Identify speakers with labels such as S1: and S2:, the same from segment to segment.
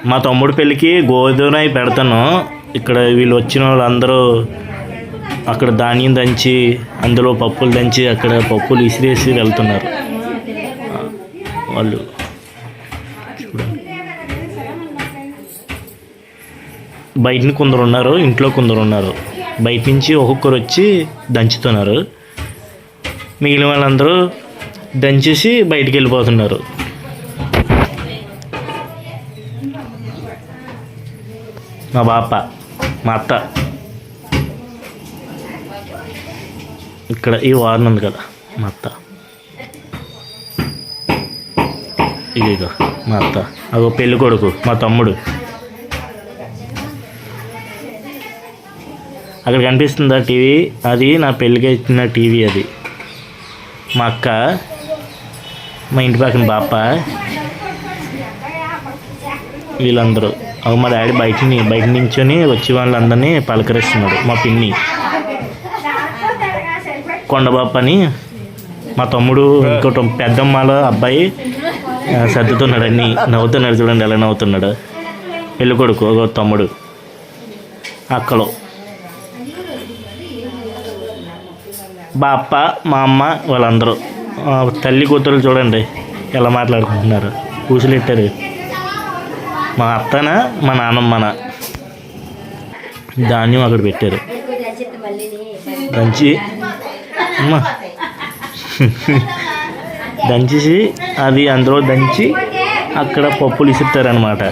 S1: మా తమ్ముడు పెళ్ళికి గోధుమ పెడతాను. ఇక్కడ వీళ్ళు వచ్చిన వాళ్ళందరూ అక్కడ ధాన్యం దంచి అందులో పప్పులు దంచి అక్కడ పప్పులు ఇసిరేసి వెళ్తున్నారు వాళ్ళు. చూడండి, బయట కొందరు ఉన్నారు, ఇంట్లో కొందరు ఉన్నారు. బయట నుంచి ఒక్కొక్కరు వచ్చి దంచుతున్నారు. మిగిలిన వాళ్ళందరూ దంచేసి బయటికి వెళ్ళిపోతున్నారు. మా బాప, మా అత్త ఇక్కడ ఈ వారం ఉంది కదా, మా అత్త ఇదిగో మా అత్త. అదో పెళ్ళి కొడుకు మా తమ్ముడు. అక్కడ కనిపిస్తుందా టీవీ? అది నా పెళ్ళికి ఇచ్చిన టీవీ. అది మా అక్క, మా ఇంటి పక్కన బాప, వీళ్ళందరూ. మా డాడీ బయట నించొని వచ్చి వాళ్ళందరినీ పలకరిస్తున్నాడు. మా పిన్ని కొండబాప అని, మా తమ్ముడు ఇంకోటి పెద్దమ్మల అబ్బాయి సర్దుతున్నాడు. అన్నీ నవ్వుతున్నాడు. చూడండి ఎలా నవ్వుతున్నాడు. పెళ్ళి కొడుకు ఒక తమ్ముడు. అక్కలో బాప, మా అమ్మ, వాళ్ళందరూ తల్లి కూతురు చూడండి ఎలా మాట్లాడుకుంటున్నారు. పూసులెట్టారు. మా అత్తన, మా నాన్నమ్మన ధాన్యం అక్కడ పెట్టారు. దంచి అమ్మ దంచేసి అది అందులో దంచి అక్కడ పప్పులు ఇస్తారనమాట.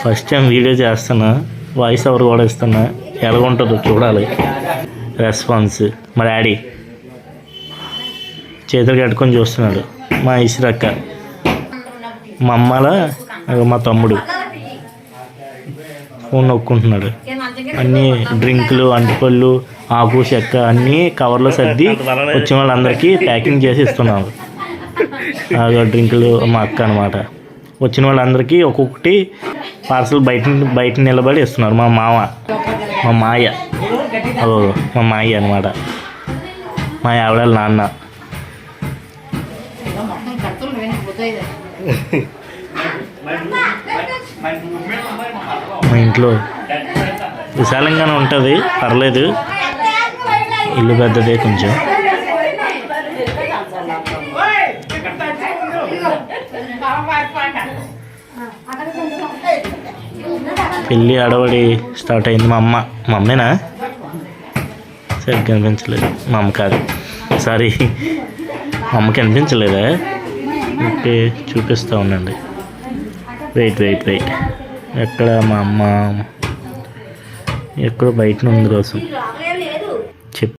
S1: ఫస్ట్ టైం వీడియో చేస్తున్నా, వాయిస్ ఓవర్ కూడా ఇస్తున్నా. ఎలాగుంటుందో చూడాలి రెస్పాన్స్. మా డాడీ చేతులు కట్టుకొని చూస్తున్నాడు. మా ఇసురక్క, మా అమ్మల మా తమ్ముడు ఫోన్ నొక్కుంటున్నాడు. అన్నీ డ్రింకులు, అంటిపళ్ళు, ఆకు చెక్క అన్నీ కవర్లో సర్ది వచ్చిన వాళ్ళందరికీ ప్యాకింగ్ చేసి ఇస్తున్నాను. డ్రింకులు మా అక్క అనమాట. వచ్చిన వాళ్ళందరికీ ఒక్కొక్కటి పార్సల్ బయట నిలబడి ఇస్తున్నారు. మా మామ, మా మాయ, మా మాయ అనమాట. మా ఆవిడ నాన్న. మా ఇంట్లో విశాలంగానే ఉంటుంది, పర్లేదు. ఇల్లు పెద్దదే కొంచెం. పెళ్ళి అడవడి స్టార్ట్ అయింది. మా అమ్మేనా? సరిగ్గా కనిపించలేదు. మా అమ్మ కాదు, సారీ, మా అమ్మకి అనిపించలేదా? ఓకే, చూపిస్తూ ఉండండి. వెయిట్. ఎక్కడ మా అమ్మ? ఎక్కడో బయట ఉంది కోసం.